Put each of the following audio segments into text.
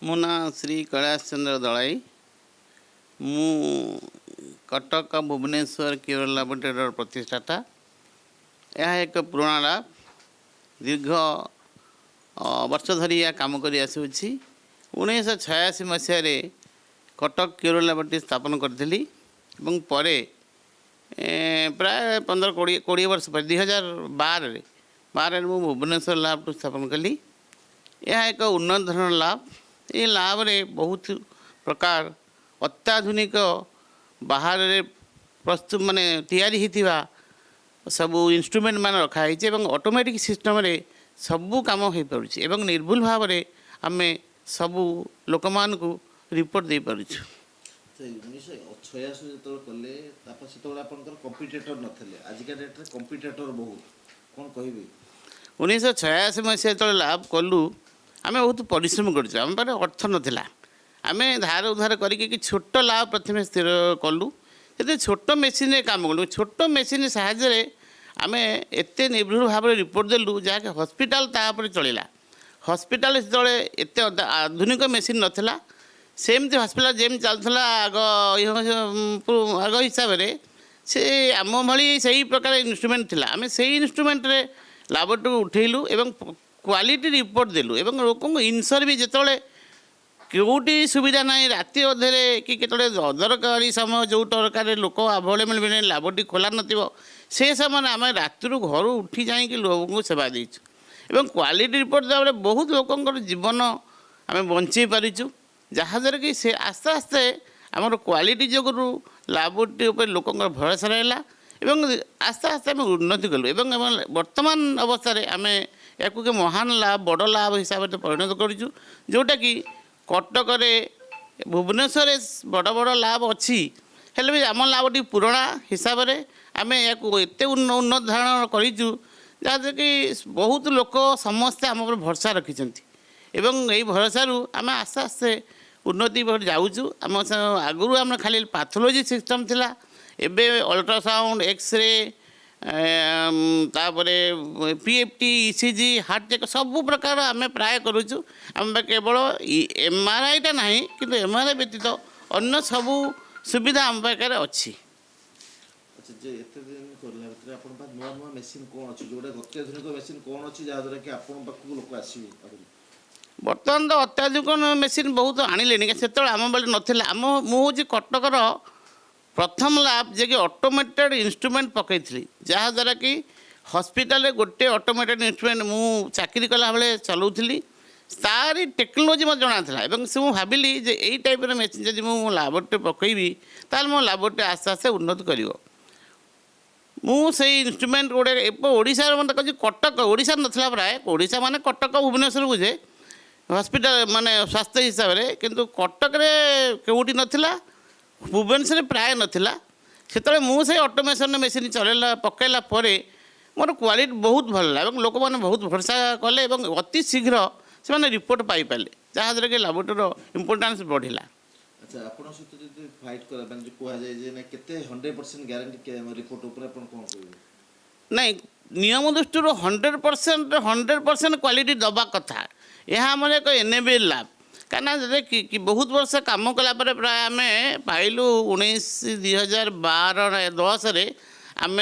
मो ना श्री कैलाश चंद्र दलाई मु कटक भुवनेश्वर क्यूर लैबोरेटरी प्रतिष्ठाता। यह एक पुराना लैब दीर्घ वर्ष धरी या काम कर 1986 मसीह कटक क्यूर लैबोरेटरी स्थापन करी प्राय 15-20 वर्ष पर 2012 मु भुवनेश्वर लैब स्थापन कली। यह एक उन्नत धरण लैब। ये लैब रे बहुत प्रकार अत्याधुनिक बाहर प्रस्तुत माने तैयारी होता सबू इंस्ट्रूमेंट मान रखाई ऑटोमेटिक सिस्टम रे सबू कम हो पारुछि एवं निर्भुल भाव में आम सबू लोक मान को रिपोर्ट दे पारुछु। 1986 जो कले कंपिटेटर नथिले आजिका डेट रे कंपिटेटर बहुत कोन कहबे। 1986 मसीहा जो लैब कलु आम बहुत परिश्रम करूँ। आम पाखे अर्थ नाला आम धार उधार करके छोट लैब प्रथम स्थिर कलु। ये छोट मेसीन काम कलु। छोट मेसीन साहाय्य आम एत निर्भुल भाव में रिपोर्ट देलु जहाँकि हस्पिटाल तापर चलला। हस्पिटाल जो एत आधुनिक मेसीन नाला सेमती हस्पिटाल जमी चलता आग आग हिसाब से आम भाई से ही प्रकार इन्स्ट्रुमेंट थिला। आम से इन्स्ट्रुमेंट लैबोरेटरी उठेलु एवं क्वालिटी रिपोर्ट देलु एवं लोक इनसर भी जिते कौटी सुविधा ना राति अधे कि अदरकारी समय जो दरकार लोक आभेलेबल भी लैबोरेटरी खोला नथिबो से समय आम राति घर उठी जाकि लोक को सेवा देचु एवं क्वालिटी रिपोर्ट देवा बहुत लोकंर जीवन आम बंचे पारिचु जहाँद्वारा कि से आस्ते आस्ते आमर क्वालिटी जोगु लैबोरेटरी उपर लोकंर भरोसा रहा एवं आस्ते आस्ते आम उन्नति कलु एवं वर्तमान अवस्था आम या महान लैब बड़ लैब हिसाब से परिणत करूँ जोटा कि कटक भुवनेश्वर बड़ बड़ लैब अच्छी हेल्ले भी आम लैब पुराना हिसाब से आम या एत उन्नत धारण करूँ जहाँ कि बहुत लोक समस्ते आम भरोसा रखिंट एवं यही भरोसा आम आस्ते आस्ते उन्नति जाऊँ। आम आगुरी आम खाली पैथोलॉजी सिस्टम थिला एबे अल्ट्रासाउंड एक्सरे तापरे पीएफटी ईसीजी हार्ट चेक सब प्रकार आम प्राय करूँ। आम केवल एमआरआई टा ना कि एमआरआई व्यतीत अन्य सबू सुविधा आम पाखे अच्छी। नुआ नुआ मेसीन कौन अच्छी जो अत्याधुनिक मेसीन कौन अच्छी जहाँद्वारा कि आपण पाखक लोक आसवे। बर्तमान तो अत्याधुनिक मेसीन बहुत आनिले से आम बेले नाला। आम मुझे कटकर प्रथम लैब जे कि ऑटोमेटेड इंस्ट्रूमेंट पकई जहाँद्वारा कि हॉस्पिटल गोटे ऑटोमेटेड इंस्ट्रूमेंट मु चाकरी कला बेले चलाऊली तारी टेक्नोलोजी मत जना था एवं से मुझे भाविली जे यही टाइप मेसीन जब मु लैबोरेटरी पकईबी ताल मो लैबोरेटरी आस्ते आस्ते उन्नति कर मुझे इंस्ट्रूमेंट गोटे ओडिशा मतलब कह कटक ओडिशा नाला प्राय ओडिशा माने कटक भुवनेश्वर बुझे हॉस्पिटल माने स्वास्थ्य हिसाब से किंतु कटक कौटी नाला भुवनेश्वर प्राय नाला से मुझे ऑटोमेशन मेसीन चलैला पकईला मोर क्वालिटी बहुत भल लगा लोक मैंने बहुत भरोसा कले अति शीघ्र से रिपोर्ट पाइपारे जहाँद्वारा कि लैबोरेटरी इम्पोर्टान्स बढ़ला। अच्छा आपण सहित जो फाइट करा जो कह जाए जे केते 100% ग्यारंटी रिपोर्ट ऊपर आपण कोन कहबे नहीं नियम दृष्टि 100% क्वालिटी दबा कथा यह आम एक एनएबीएल लैब कहीं बहुत वर्ष कम कलापर प्राय आम पाइलु 2012-10 आम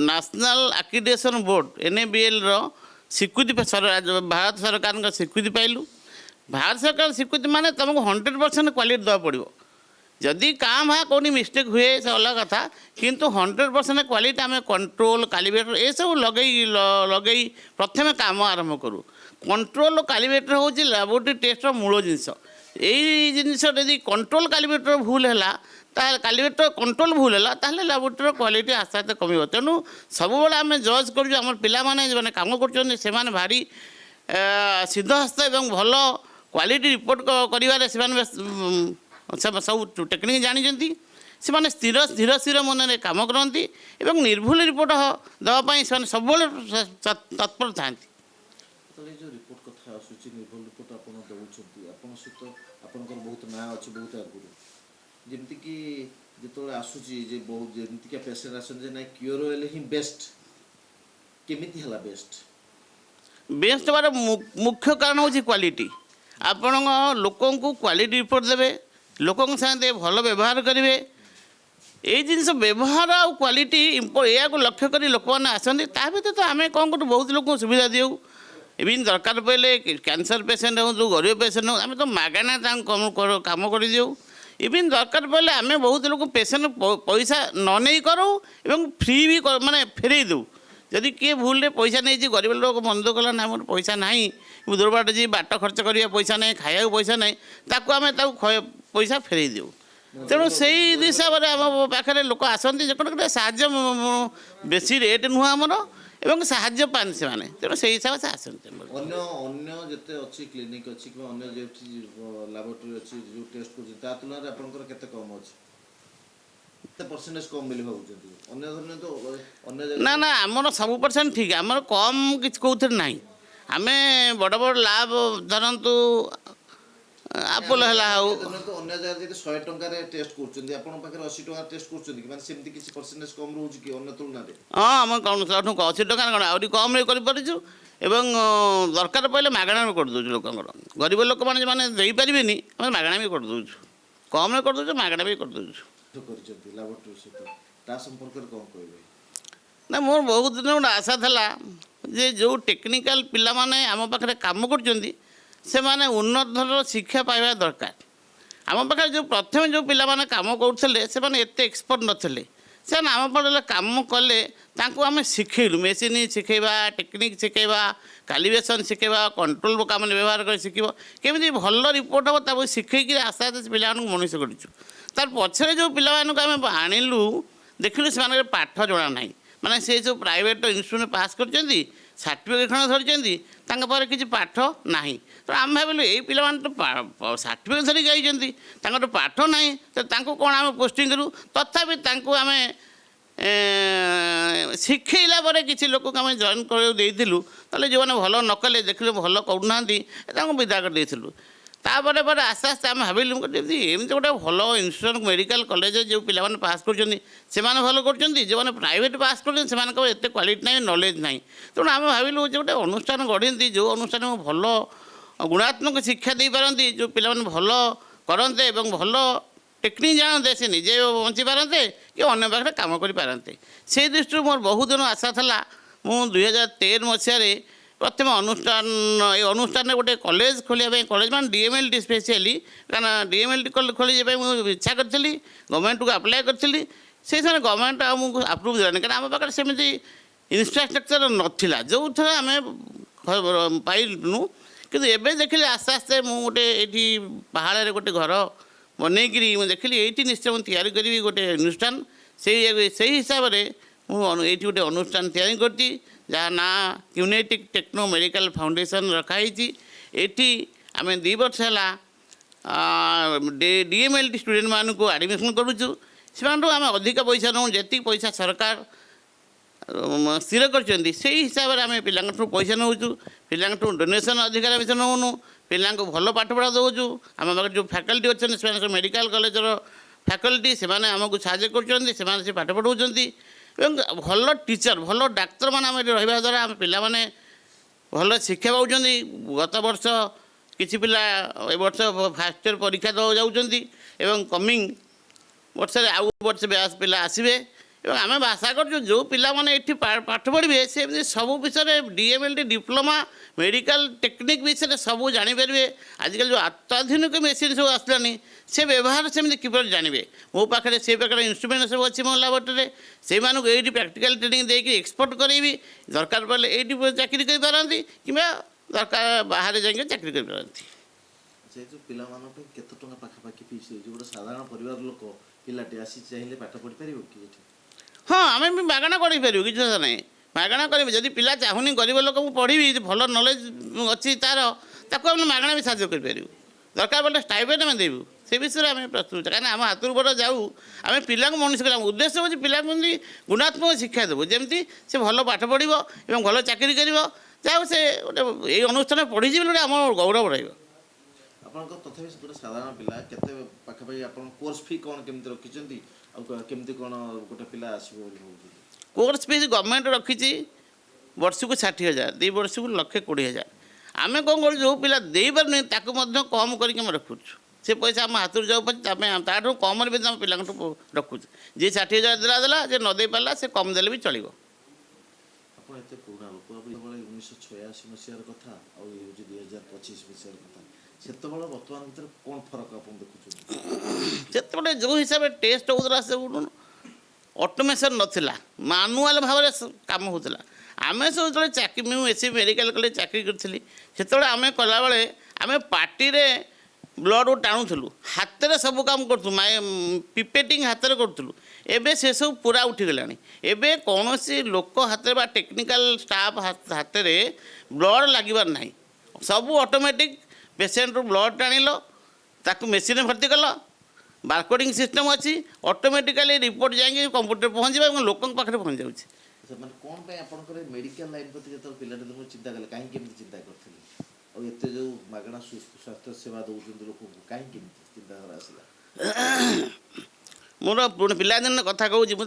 नेशनल एक्रीडिटेशन बोर्ड एनएबीएल स्वीकृति भारत सरकार स्वीकृति पाइलु। भारत सरकार स्वीकृति माने तुमको 100% क्वालिटी दवा पड़ो जदि क्या भाँ कौन मिस्टेक हुए से अलग कथा किंतु 100% क्वालिटी आम कंट्रोल कैलिब्रेटर ये सब लगे प्रथम काम आरंभ करूँ। कंट्रोल कैलिब्रेटर हूँ लैबोरेटरी टेस्टर मूल जिनस यही जिनस यदि कंट्रोल कैलिब्रेटर भूल है कैलिब्रेटर कंट्रोल भूल है ताहले लैबोरेटरी क्वालिटी आस्ते आस्ते कम तेणु सब आम जज करूँ पिला माने काम कर भारी सिद्धहस्त एवं भल क्वालिटी रिपोर्ट कर सब टेक्निक जानते से स्थिर स्थिर स्थिर मन कम करती निर्भुल रिपोर्ट देवाई से सब तत्पर था। जो रिपोर्ट कथा आसूची निर्भुल रिपोर्ट आपण दउछंती आपण सहित आपनकर बहुत ना अछि बहुत आगुरु जेमति कि जेतोले आसूची जे बहुत जेमति के पेशेंट आसन जे ना क्योर होले ही बेस्ट केमिति हला बेस्ट बेस्ट बार मुख्य कारण हूँ क्वालिटी ଆପଣ ଲୋକଙ୍କୁ କ୍ୱାଲିଟି ରିପୋର୍ଟ ଦେବେ, ଲୋକଙ୍କ ସାଙ୍ଗେ ଭଲ ବ୍ୟବହାର କରିବେ। ଏଇ ଜିନିଷ ବ୍ୟବହାର ଆଉ କ୍ୱାଲିଟି ଏହାକୁ ଲକ୍ଷ୍ୟ କରି ଲୋକମାନେ ଆସନ୍ତି। ତା ବ୍ୟତୀତ ଆମେ କ'ଣ କରୁ, ବହୁତ ଲୋକଙ୍କୁ ସୁବିଧା ଦେଉ। ଇଭିନ୍ ଦରକାର ପଡ଼ିଲେ କ୍ୟାନ୍ସର ପେସେଣ୍ଟ ହୁଅନ୍ତୁ, ଗରିବ ପେସେଣ୍ଟ ହୁଅନ୍ତୁ, ଆମେ ତ ମାଗଣା ତାଙ୍କୁ କାମ କରିଦେଉ। ଇଭିନ୍ ଦରକାର ପଡ଼ିଲେ ଆମେ ବହୁତ ଲୋକ ପେସେଣ୍ଟ ପଇସା ନ ନେଇ କରାଉ ଏବଂ ଫ୍ରି ବି ମାନେ ଫେରେଇ ଦେଉ। ଯଦି କିଏ ଭୁଲରେ ପଇସା ନେଇଛି, ଗରିବ ଲୋକ ମନ ଦୁଃଖ କଲା, ନା ମୋର ପଇସା ନାହିଁ, ଦୂର ବାଟ ଯିବି, ବାଟ ଖର୍ଚ୍ଚ କରିବା ପଇସା ନାହିଁ, ଖାଇବାକୁ ପଇସା ନାହିଁ, ତାକୁ ଆମେ ପଇସା ଫେରେଇ ଦେଉ। ତେଣୁ ସେଇ ହିସାବରେ ଆମ ପାଖରେ ଲୋକ ଆସନ୍ତି, ଯେକୌଣସି ସାହାଯ୍ୟ ବେଶୀ ରେଟ୍ ନୁହଁ ଆମର ଏବଂ ସାହାଯ୍ୟ ପାଆନ୍ତି ସେମାନେ। ତେଣୁ ସେଇ ହିସାବରେ ସେ ଆସନ୍ତି। ଅନ୍ୟ ଅନ୍ୟ ଯେତେ ଅଛି କ୍ଲିନିକ୍ ଅଛି କିମ୍ବା ଅନ୍ୟ ଯେଠି ଲାବୋରେଟୋରୀ ଅଛି ଯେଉଁ ଟେଷ୍ଟ କରୁଛନ୍ତି ତା ତୁଳନାରେ ଆପଣଙ୍କର କେତେ କମ୍ ଅଛି, କେତେ ପରସେଣ୍ଟେଜ କମ୍ ବୋଲି ଭାବୁଛନ୍ତି? ଅନ୍ୟ ଧରନ୍ତୁ ଅନ୍ୟ ନା ନା, ଆମର ସବୁ ପରସେଣ୍ଟ ଠିକ୍, ଆମର କମ୍ କିଛି କେଉଁଥିରେ ନାହିଁ। ଆମେ ବଡ଼ ବଡ଼ ଲାଭ ଧରନ୍ତୁ ଆପୋଲୋ ହେଲା ହଉ, ଧରନ୍ତୁ ଅନ୍ୟ ଜାଗାରେ ଯଦି 100 ଟଙ୍କାରେ ଟେଷ୍ଟ କରୁଛନ୍ତି, ଆପଣଙ୍କ ପାଖରେ 80 ଟଙ୍କାରେ ଟେଷ୍ଟ କରୁଛନ୍ତି କି? ମାନେ ସେମିତି କିଛି ପରସେଣ୍ଟେଜ କମ୍ ରହୁଛି କି ଅନ୍ୟ ତୁଳନାରେ? ହଁ ଆମେ କ'ଣ 80 ଟଙ୍କାରେ କ'ଣ ଆହୁରି କମ୍ରେ କରିପାରୁଛୁ ଏବଂ ଦରକାର ପଡ଼ିଲେ ମାଗଣା ବି କରିଦେଉଛୁ ଲୋକଙ୍କର। ଗରିବ ଲୋକମାନେ ଯେଉଁମାନେ ଦେଇପାରିବେନି, ଆମେ ମାଗଣା ବି କରିଦେଉଛୁ, କମ୍ରେ କରିଦେଉଛୁ, ମାଗଣା ବି କରିଦେଉଛୁ। କରିଛନ୍ତି ଲାବୋରେଟୋରୀ ସହିତ ତା ସମ୍ପର୍କରେ କ'ଣ କହିବେ? ନା, ମୋର ବହୁତ ଦିନ ଗୋଟେ ଆଶା ଥିଲା ଯେ ଯେଉଁ ଟେକ୍ନିକାଲ ପିଲାମାନେ ଆମ ପାଖରେ କାମ କରୁଛନ୍ତି ସେମାନେ ଉନ୍ନତ ଧରଣର ଶିକ୍ଷା ପାଇବା ଦରକାର। ଆମ ପାଖରେ ପ୍ରଥମେ ଯେଉଁ ପିଲାମାନେ କାମ କରୁଥିଲେ ସେମାନେ ଏତେ ଏକ୍ସପର୍ଟ ନଥିଲେ। ସେମାନେ ଆମ ପାଖରେ କାମ କଲେ, ତାଙ୍କୁ ଆମେ ଶିଖେଇଲୁ, ମେସିନ୍ ଶିଖେଇବା, ଟେକ୍ନିକ୍ ଶିଖେଇବା, କାଲିବ୍ରେସନ୍ ଶିଖେଇବା, କଣ୍ଟ୍ରୋଲ କାମ ବ୍ୟବହାର କରି ଶିଖିବ, କେମିତି ଭଲ ରିପୋର୍ଟ ହେବ ତାକୁ ଶିଖେଇକି ଆସ୍ତେ ଆସ୍ତେ ସେ ପିଲାମାନଙ୍କୁ ମଣିଷ କରିଛୁ। ତାର ପଛରେ ଯେଉଁ ପିଲାମାନଙ୍କୁ ଆମେ ଆଣିଲୁ, ଦେଖିଲୁ ସେମାନଙ୍କର ପାଠ ଜଣା ନାହିଁ। ମାନେ ସେ ଯେଉଁ ପ୍ରାଇଭେଟ୍ ଇନଷ୍ଟିଚ୍ୟୁଟ୍ ପାସ୍ କରିଛନ୍ତି, ସାର୍ଟିଫିକେଟ୍ ଖଣ୍ଡ ଧରିଛନ୍ତି, ତାଙ୍କ ପାଖରେ କିଛି ପାଠ ନାହିଁ। ତ ଆମେ ଭାବିଲୁ ଏଇ ପିଲାମାନେ ତ ସାର୍ଟିଫିକେଟ୍ ଧରିକି ଯାଇଛନ୍ତି, ତାଙ୍କର ପାଠ ନାହିଁ, ତ ତାଙ୍କୁ କ'ଣ ଆମେ ପୋଷ୍ଟିଂ କରୁ। ତଥାପି ତାଙ୍କୁ ଆମେ ଶିଖେଇଲା ପରେ କିଛି ଲୋକଙ୍କୁ ଆମେ ଜଏନ୍ କରିବାକୁ ଦେଇଥିଲୁ। ତାହେଲେ ଯେଉଁମାନେ ଭଲ ନ କଲେ, ଦେଖିଲେ ଭଲ କରୁନାହାନ୍ତି, ତାଙ୍କୁ ବିଦା କରିଦେଇଥିଲୁ। ତାପରେ ପରେ ଆସ୍ତେ ଆସ୍ତେ ଆମେ ଭାବିଲୁ ଯେମିତି ଏମିତି ଗୋଟେ ଭଲ ଇନଷ୍ଟିଚ୍ୟୁଟ୍ ମେଡ଼ିକାଲ କଲେଜରେ ଯେଉଁ ପିଲାମାନେ ପାସ୍ କରୁଛନ୍ତି ସେମାନେ ଭଲ କରୁଛନ୍ତି, ଯେଉଁମାନେ ପ୍ରାଇଭେଟ୍ ପାସ୍ କରୁଛନ୍ତି ସେମାନଙ୍କର ଏତେ କ୍ୱାଲିଟି ନାହିଁ, ନଲେଜ୍ ନାହିଁ। ତେଣୁ ଆମେ ଭାବିଲୁ ଯେ ଗୋଟେ ଅନୁଷ୍ଠାନ ଗଢ଼ନ୍ତି, ଯେଉଁ ଅନୁଷ୍ଠାନକୁ ଭଲ ଗୁଣାତ୍ମକ ଶିକ୍ଷା ଦେଇପାରନ୍ତି, ଯେଉଁ ପିଲାମାନେ ଭଲ କରନ୍ତେ ଏବଂ ଭଲ ଟେକ୍ନିକ୍ ଜାଣନ୍ତେ, ସେ ନିଜେ ବଞ୍ଚିପାରନ୍ତେ କି ଅନ୍ୟ ପାଖରେ କାମ କରିପାରନ୍ତେ। ସେଇ ଦୃଷ୍ଟିରୁ ମୋର ବହୁତ ଦିନ ଆଶା ଥିଲା। ମୁଁ 2013 ମସିହାରେ ପ୍ରଥମେ ଏ ଅନୁଷ୍ଠାନରେ ଗୋଟେ କଲେଜ ଖୋଲିବା ପାଇଁ, କଲେଜ ମାନେ DMLT ସ୍ପେଶିଆଲି, କାରଣ DMLT ଖୋଲିବା ପାଇଁ ମୁଁ ଇଚ୍ଛା କରିଥିଲି, ଗଭର୍ଣ୍ଣମେଣ୍ଟକୁ ଆପ୍ଲାଏ କରିଥିଲି। ସେଇ ସମୟରେ ଗଭର୍ଣ୍ଣମେଣ୍ଟ ଆମକୁ ଆପ୍ରୁଭ୍ ଦେଲାନି, କାରଣ ଆମ ପାଖରେ ସେମିତି ଇନଫ୍ରାଷ୍ଟ୍ରକ୍ଚର ନଥିଲା ଯେଉଁଥିରେ ଆମେ ପାଇଲୁନୁ। କିନ୍ତୁ ଏବେ ଦେଖିଲି ଆସ୍ତେ ଆସ୍ତେ ମୁଁ ଗୋଟେ ଏଇଠି ପାହାଳରେ ଗୋଟେ ଘର ବନେଇକିରି ମୁଁ ଦେଖିଲି ଏଇଠି ନିଶ୍ଚୟ ମୁଁ ତିଆରି କରିବି ଗୋଟେ ଅନୁଷ୍ଠାନ। ସେଇ ହିସାବରେ ମୁଁ ଏଇଠି ଗୋଟେ ଅନୁଷ୍ଠାନ ତିଆରି କରିଛି, ଯାହା ନାଁ ୟୁନାଇଟେଡ୍ ଟେକ୍ନୋ ମେଡ଼ିକାଲ ଫାଉଣ୍ଡେସନ୍ ରଖାହେଇଛି। ଏଠି ଆମେ 2 ବର୍ଷ ହେଲା DMLT ଷ୍ଟୁଡେଣ୍ଟମାନଙ୍କୁ ଆଡ଼ମିସନ୍ କରୁଛୁ। ସେମାନଠୁ ଆମେ ଅଧିକ ପଇସା ନେଉ, ଯେତିକି ପଇସା ସରକାର ସ୍ଥିର କରିଛନ୍ତି ସେଇ ହିସାବରେ ଆମେ ପିଲାଙ୍କଠୁ ପଇସା ନେଉଛୁ। ପିଲାଙ୍କଠୁ ଡୋନେସନ୍ ଅଧିକାର ପଇସା ନେଉନୁ, ପିଲାଙ୍କୁ ଭଲ ପାଠପଢ଼ା ଦେଉଛୁ। ଆମ ପାଖରେ ଯେଉଁ ଫ୍ୟାକଲ୍ଟି ଅଛନ୍ତି ସେମାନେ ସବୁ ମେଡ଼ିକାଲ କଲେଜର ଫ୍ୟାକଲ୍ଟି, ସେମାନେ ଆମକୁ ସାହାଯ୍ୟ କରୁଛନ୍ତି, ସେମାନେ ସେ ପାଠ ପଢ଼ାଉଛନ୍ତି ଏବଂ ଭଲ ଟିଚର, ଭଲ ଡାକ୍ତରମାନେ ଆମେ ଏଠି ରହିବା ଦ୍ୱାରା ଆମ ପିଲାମାନେ ଭଲ ଶିକ୍ଷା ପାଉଛନ୍ତି। ଗତ ବର୍ଷ କିଛି ପିଲା ଏ ବର୍ଷ ଫାର୍ଷ୍ଟ ଇୟର୍ ପରୀକ୍ଷା ଦେବାକୁ ଯାଉଛନ୍ତି ଏବଂ କମିଂ ବର୍ଷରେ ଆଉ ବର୍ଷ ବ୍ୟାଚ୍ ପିଲା ଆସିବେ ଏବଂ ଆମେ ଆଶା କରୁଛୁ ଯେଉଁ ପିଲାମାନେ ଏଠି ପାଠ ପଢ଼ିବେ ସେମିତି ସବୁ ବିଷୟରେ DMLT ଡିପ୍ଲୋମା ମେଡ଼ିକାଲ ଟେକ୍ନିକ୍ ବିଷୟରେ ସବୁ ଜାଣିପାରିବେ। ଆଜିକାଲି ଯେଉଁ ଅତ୍ୟାଧୁନିକ ମେସିନ୍ ସବୁ ଆସିଲାଣି ସେ ବ୍ୟବହାର ସେମିତି କିପରି ଜାଣିବେ। ମୋ ପାଖରେ ସେ ପ୍ରକାର ଇନଷ୍ଟ୍ରୁମେଣ୍ଟ ସବୁ ଅଛି ମୋ ଲାବୋରେଟୋରୀରେ, ସେଇମାନଙ୍କୁ ଏଇଠି ପ୍ରାକ୍ଟିକାଲ ଟ୍ରେନିଂ ଦେଇକି ଏକ୍ସପୋର୍ଟ କରାଇବି। ଦରକାର ପଡ଼ିଲେ ଏଇଠି ଚାକିରି କରିପାରନ୍ତି କିମ୍ବା ଦରକାର ବାହାରେ ଯାଇକି ଚାକିରି କରିପାରନ୍ତି। ସେ ଯେଉଁ ପିଲାମାନଙ୍କ ପାଇଁ କେତେ ଟଙ୍କା ପାଖାପାଖି ଫିସ୍ ହେଉଛି? ଗୋଟେ ସାଧାରଣ ପରିବାର ଲୋକ ପିଲାଟି ଆସି ଚାହିଁଲେ ପାଠ ପଢ଼ିପାରିବ କି ଏଠି? ହଁ, ଆମେ ବି ମାଗଣା କରିପାରିବୁ, କିଛି କଥା ନାହିଁ, ମାଗଣା କରିବି। ଯଦି ପିଲା ଚାହୁଁନି ଗରିବ ଲୋକ ମୁଁ ପଢ଼ିବି, ଭଲ ନଲେଜ ଅଛି ତା'ର, ତାକୁ ଆମେ ମାଗଣା ବି ସାହାଯ୍ୟ କରିପାରିବୁ। ଦରକାର ପଡ଼ିଲେ ଷ୍ଟାଇପେଣ୍ଡ ଆମେ ଦେବୁ, ସେ ବିଷୟରେ ଆମେ ପ୍ରସ୍ତୁତ। କାହିଁକିନା ଆମ ହାତରୁ ବଡ଼ ଯାଉ, ଆମେ ପିଲାଙ୍କୁ ମଣିଷ କରିବା। ଆମ ଉଦ୍ଦେଶ୍ୟ ହେଉଛି ପିଲାଙ୍କୁ ଯେମିତି ଗୁଣାତ୍ମକ ଶିକ୍ଷା ଦେବୁ, ଯେମିତି ସେ ଭଲ ପାଠ ପଢ଼ିବ ଏବଂ ଭଲ ଚାକିରି କରିବ। ଯାହା ସେ ଗୋଟେ ଏଇ ଅନୁଷ୍ଠାନରେ ପଢ଼ିଛି ବୋଲି ଗୋଟେ ଆମ ଗୌରବ ରହିବ। ଆପଣଙ୍କ ତଥାପି ଗୋଟେ ସାଧାରଣ ପିଲା କେତେ ପାଖାପାଖି ଆପଣ କୋର୍ସ ଫି କ'ଣ କେମିତି ରଖିଛନ୍ତି, ଆଉ କେମିତି କ'ଣ ଗୋଟେ ପିଲା ଆସିବ ବୋଲି ଭାବୁଛନ୍ତି? କୋର୍ସ ଫିସ୍ ଗଭର୍ଣ୍ଣମେଣ୍ଟ ରଖିଛି ବର୍ଷକୁ 60,000, 2 ବର୍ଷକୁ 1,20,000। ଆମେ କ'ଣ କରୁଛୁ ଯେଉଁ ପିଲା ଦେଇପାରୁନି ତାକୁ ମଧ୍ୟ କମ୍ କରିକି ଆମେ ରଖୁଛୁ। ସେ ପଇସା ଆମ ହାତରୁ ଯାଉ ପଛେ ତାଠୁ କମ୍ରେ ବି ଆମ ପିଲାଙ୍କଠୁ ରଖୁଛୁ। ଯିଏ 60,000 ଦେଲା ଯେ ନ ଦେଇପାରିଲା ସେ କମ୍ ଦେଲେ ବି ଚଳିବ। ଆପଣ ଏତେ ପୁରୁଣା ଲୋକ ଯେତେବେଳେ 1986 ମସିହାର କଥା ଆଉ ଏ ହେଉଛି 2025 ମସିହାର କଥା, ସେତେବେଳେ ବର୍ତ୍ତମାନ ଭିତରେ କ'ଣ ଫରକ ଆପଣ ଦେଖୁଛନ୍ତି? ସେତେବେଳେ ଯେଉଁ ହିସାବରେ ଟେଷ୍ଟ ହେଉଥିଲା ସବୁ ଅଟୋମେସନ୍ ନଥିଲା, ମାନୁଆଲ୍ ଭାବରେ କାମ ହେଉଥିଲା। ଆମେ ସବୁ ଯେତେବେଳେ ଚାକିରି ମୁଁ ଏସି ମେଡ଼ିକାଲ କଲେଜ ଚାକିରି କରିଥିଲି, ସେତେବେଳେ ଆମେ କଲାବେଳେ ଆମେ ପାଟିରେ ବ୍ଲଡ଼୍ ଟାଣୁଥିଲୁ, ହାତରେ ସବୁ କାମ କରୁଥିଲୁ, ପିପେଟିଂ ହାତରେ କରୁଥିଲୁ। ଏବେ ସେସବୁ ପୁରା ଉଠିଗଲାଣି। ଏବେ କୌଣସି ଲୋକ ହାତରେ ବା ଟେକ୍ନିକାଲ ଷ୍ଟାଫ୍ ହାତରେ ବ୍ଲଡ଼୍ ଲାଗିବାର ନାହିଁ। ସବୁ ଅଟୋମେଟିକ୍ ପେସେଣ୍ଟରୁ ବ୍ଲଡ଼୍ ଟାଣିଲ, ତାକୁ ମେସିନ୍ରେ ଭର୍ତ୍ତି କଲ, ବାରକୋଡ଼ିଂ ସିଷ୍ଟମ୍ ଅଛି, ଅଟୋମେଟିକାଲି ରିପୋର୍ଟ ଯାଇକି କମ୍ପ୍ୟୁଟରରେ ପହଞ୍ଚିବ ଏବଂ ଲୋକଙ୍କ ପାଖରେ ପହଞ୍ଚି ଯାଉଛି। ସେମାନେ କ'ଣ ପାଇଁ ଆପଣଙ୍କର ମେଡ଼ିକାଲ ଲାଇନ୍ ପ୍ରତି ଯେତେବେଳେ ପିଲାଟି ଦିନରୁ ଚିନ୍ତା କଲେ, କାହିଁକି ଏମିତି ଚିନ୍ତା କରିଥିଲେ? ଆଉ ଏତେ ଯେଉଁ ମାଗଣା ସ୍ୱାସ୍ଥ୍ୟ ସେବା ଦେଉଛନ୍ତି ଲୋକଙ୍କୁ, କାହିଁକି ଏମିତି ଚିନ୍ତାଧାରା ଆସିଲା? ମୋର ପିଲାଦିନ କଥା କହୁଛି, ମୁଁ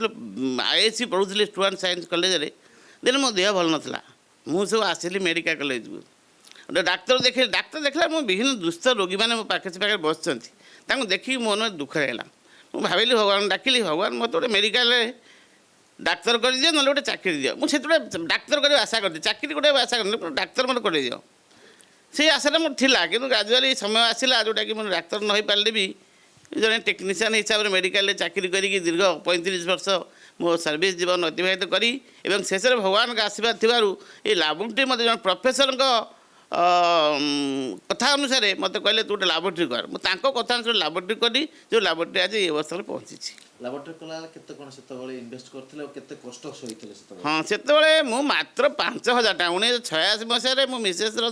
ISC ପଢ଼ୁଥିଲି ଷ୍ଟୁଡେଣ୍ଟ ସାଇନ୍ସ କଲେଜରେ। ଦିନେ ମୋ ଦେହ ଭଲ ନଥିଲା, ମୁଁ ସବୁ ଆସିଲି ମେଡ଼ିକାଲ କଲେଜକୁ। ଗୋଟେ ଡାକ୍ତର ଦେଖିଲା ମୁଁ ବିଭିନ୍ନ ଦୁସ୍ଥ ରୋଗୀମାନେ ମୋ ପାଖରେ ବସିଛନ୍ତି। ତାଙ୍କୁ ଦେଖିକି ମୋ ମନରେ ଦୁଃଖ ହେଲା। ମୁଁ ଭାବିଲି ଭଗବାନ ଡାକିଲି, ଭଗବାନ ମୋତେ ଗୋଟେ ମେଡ଼ିକାଲରେ ଡାକ୍ତର କରିଦିଅ, ନହେଲେ ଗୋଟେ ଚାକିରି ଦିଅ। ମୁଁ ସେତେବେଳେ ଡାକ୍ତର କରିବା ଆଶା କରିଥିଲି, ଚାକିରି କରିବା ଆଶା କରିଥିଲି, ଡାକ୍ତର ମୋତେ କରିଦିଅ। ସେଇ ଆଶାଟା ମୋର ଥିଲା। କିନ୍ତୁ ଗ୍ରାଜୁଆଲି ସମୟ ଆସିଲା ଯେଉଁଟାକି ମୁଁ ଡାକ୍ତର ନ ହେଇପାରିଲେ ବି ଜଣେ ଟେକ୍ନିସିଆନ୍ ହିସାବରେ ମେଡ଼ିକାଲରେ ଚାକିରି କରିକି ଦୀର୍ଘ 35 ବର୍ଷ ମୋ ସର୍ଭିସ୍ ଜୀବନ ଅତିବାହିତ କରି ଏବଂ ଶେଷରେ ଭଗବାନଙ୍କ ଆଶୀର୍ବାଦ ଥିବାରୁ ଏଇ ଲାବୋରେଟୋରୀ ମୋତେ ଜଣେ ପ୍ରଫେସରଙ୍କ କଥା ଅନୁସାରେ ମୋତେ କହିଲେ ତୁ ଗୋଟେ ଲାବୋରେଟୋରୀ କର। ମୁଁ ତାଙ୍କ କଥା ଅନୁସାରେ ଲାବୋରେଟୋରୀ କଲି, ଯେଉଁ ଲାବୋରେଟୋରୀ ଆଜି ଏ ଅବସ୍ଥାରେ ପହଞ୍ଚିଛି। ଲାବୋରେଟୋରୀ କଲାବେଳେ କେତେ କ'ଣ ସେତେବେଳେ ଇନଭେଷ୍ଟ କରିଥିଲେ ଆଉ କେତେ କଷ୍ଟ ସହିଥିଲେ ସେତେବେଳେ? ହଁ, ସେତେବେଳେ ମୁଁ ମାତ୍ର 5,000 ଟଙ୍କା, 1986 ମସିହାରେ ମୁଁ ମିସେସ୍ର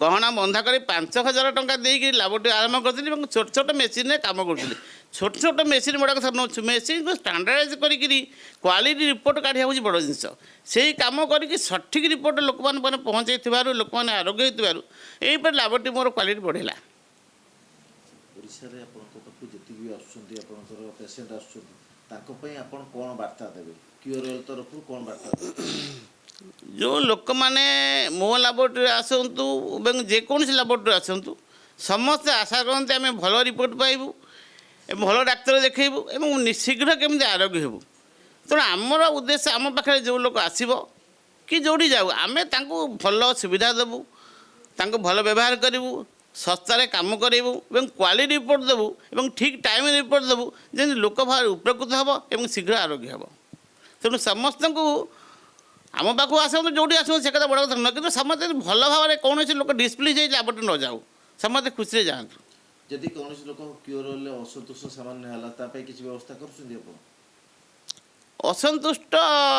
ଗହଣା ବନ୍ଧା କରି 5,000 ଟଙ୍କା ଦେଇକି ଲାବୋରେଟୋରୀ ଆରମ୍ଭ କରିଥିଲି ଏବଂ ଛୋଟ ଛୋଟ ମେସିନ୍ରେ କାମ କରୁଥିଲି। ଛୋଟ ଛୋଟ ମେସିନ୍ ବଡ଼ କଥା ନେଉଛୁ, ମେସିନ୍କୁ ଷ୍ଟାଣ୍ଡାର୍ଡାଇଜ୍ କରିକିରି କ୍ୱାଲିଟି ରିପୋର୍ଟ କାଢ଼ିବା ହେଉଛି ବଡ଼ ଜିନିଷ। ସେଇ କାମ କରିକି ସଠିକ୍ ରିପୋର୍ଟ ଲୋକମାନଙ୍କ ପାଖରେ ପହଞ୍ଚାଇଥିବାରୁ, ଲୋକମାନେ ଆରୋଗ୍ୟ ହୋଇଥିବାରୁ ଏହିପରି ଲାବୋରେଟୋରୀ ମୋର କ୍ୱାଲିଟି ବଢ଼ିଲା। ଓଡ଼ିଶାରେ ଆପଣଙ୍କ ପାଖକୁ ଯେତିକି ବି ଆସୁଛନ୍ତି, ଆପଣଙ୍କର ପେସେଣ୍ଟ ଆସୁଛନ୍ତି, ତାଙ୍କ ପାଇଁ ଆପଣ କ'ଣ ବାର୍ତ୍ତା ଦେବେ? କ୍ୟୁଆରଏଲ୍ ତରଫରୁ କ'ଣ ବାର୍ତ୍ତା ଦେବେ? ଯେଉଁ ଲୋକମାନେ ମୋ ଲାବୋରେଟୋରୀ ଆସନ୍ତୁ ଏବଂ ଯେକୌଣସି ଲାବୋରେଟୋରୀ ଆସନ୍ତୁ, ସମସ୍ତେ ଆଶା କରନ୍ତି ଆମେ ଭଲ ରିପୋର୍ଟ ପାଇବୁ ଏବଂ ଭଲ ଡାକ୍ତର ଦେଖାଇବୁ ଏବଂ ଶୀଘ୍ର କେମିତି ଆରୋଗ୍ୟ ହେବୁ। ତେଣୁ ଆମର ଉଦ୍ଦେଶ୍ୟ, ଆମ ପାଖରେ ଯେଉଁ ଲୋକ ଆସିବ କି ଯେଉଁଠି ଯାଉ, ଆମେ ତାଙ୍କୁ ଭଲ ସୁବିଧା ଦେବୁ, ତାଙ୍କୁ ଭଲ ବ୍ୟବହାର କରିବୁ, ଶସ୍ତାରେ କାମ କରାଇବୁ ଏବଂ କ୍ୱାଲିଟି ରିପୋର୍ଟ ଦେବୁ ଏବଂ ଠିକ୍ ଟାଇମ୍ରେ ରିପୋର୍ଟ ଦେବୁ, ଯେମିତି ଲୋକ ଭାବରେ ଉପକୃତ ହେବ ଏବଂ ଶୀଘ୍ର ଆରୋଗ୍ୟ ହେବ। ତେଣୁ ସମସ୍ତଙ୍କୁ ଆମ ପାଖକୁ ଆସନ୍ତୁ, ଯେଉଁଠି ଆସନ୍ତୁ ସେ କଥା ବଡ଼ କଥା ନୁହେଁ, କିନ୍ତୁ ସମସ୍ତେ ଭଲ ଭାବରେ କୌଣସି ଲୋକ ଡିସପ୍ଲିଜ୍ ହେଇ ଲାବୋରେଟୋରୀ ନ ଯାଉ, ସମସ୍ତେ ଖୁସିରେ ଯାଆନ୍ତୁ। ଯଦି କୌଣସି ଲୋକ କ୍ୟୁଆରଏଲ୍ରେ ଅସନ୍ତୋଷ ସାମାନ୍ୟ ହେଲା, ତା ପାଇଁ କିଛି ବ୍ୟବସ୍ଥା କରୁଛନ୍ତି ଆପଣ? ଅସନ୍ତୁଷ୍ଟ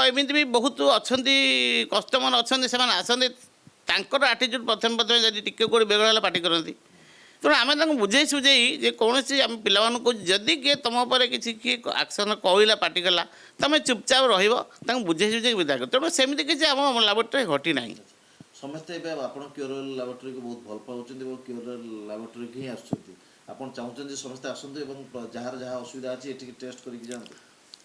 ଏମିତି ବି ବହୁତ ଅଛନ୍ତି, କଷ୍ଟମର ଅଛନ୍ତି, ସେମାନେ ଆସନ୍ତି, ତାଙ୍କର ଆଟିଚ୍ୟୁଡ଼ ପ୍ରଥମେ ଯଦି ଟିକେ କେଉଁଠି ବେଗ ହେଲା ପାଟି କରନ୍ତି। ତେଣୁ ଆମେ ତାଙ୍କୁ ବୁଝେଇ ସୁଝେଇ ଯେ କୌଣସି ଆମେ ପିଲାମାନଙ୍କୁ ଯଦି କିଏ ତୁମ ଉପରେ କିଛି କିଏ ଆକ୍ସନ୍ କହିଲା, ପାଟି କଲା, ତୁମେ ଚୁପଚାପ ରହିବ, ତାଙ୍କୁ ବୁଝେଇ ସୁଝେଇ ବିଦା କର। ତେଣୁ ସେମିତି କିଛି ଆମ ଲାବୋରେଟୋରୀ ଘଟି ନାହିଁ। ସମସ୍ତେ ଏବେ ଆପଣ କ୍ୟୁଆରଏଲ୍ ଲାବୋରେଟୋରୀକୁ ବହୁତ ଭଲ ପାଉଛନ୍ତି ଏବଂ କ୍ୟୁଆରଏଲ୍ ଲାବୋରେଟୋରୀକୁ ହିଁ ଆସୁଛନ୍ତି। ଆପଣ ଚାହୁଁଛନ୍ତି ଯେ ସମସ୍ତେ ଆସନ୍ତୁ ଏବଂ ଯାହାର ଯାହା ଅସୁବିଧା ଅଛି ଏଠିକି ଟେଷ୍ଟ କରିକି ଯାଆନ୍ତୁ?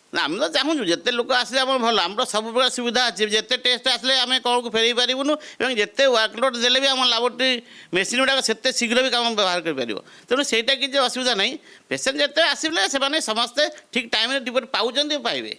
ନା, ଆମେ ତ ଚାହୁଁଛୁ ଯେତେ ଲୋକ ଆସିଲେ ଆମର ଭଲ, ଆମର ସବୁ ପ୍ରକାର ସୁବିଧା ଅଛି। ଯେତେ ଟେଷ୍ଟ ଆସିଲେ ଆମେ କ'ଣକୁ ଫେରାଇ ପାରିବୁନୁ ଏବଂ ଯେତେ ୱାର୍କଲୋଡ଼ ଦେଲେ ବି ଆମ ଲାବୋରେଟୋରୀ ମେସିନ୍ ଗୁଡ଼ାକ ସେତେ ଶୀଘ୍ର ବି କାମ ବ୍ୟବହାର କରିପାରିବ। ତେଣୁ ସେଇଟା କିଛି ଅସୁବିଧା ନାହିଁ। ପେସେଣ୍ଟ ଯେତେ ଆସିଲେ ସେମାନେ ସମସ୍ତେ ଠିକ୍ ଟାଇମ୍ରେ ରିପୋର୍ଟ ପାଉଛନ୍ତି, ପାଇବେ।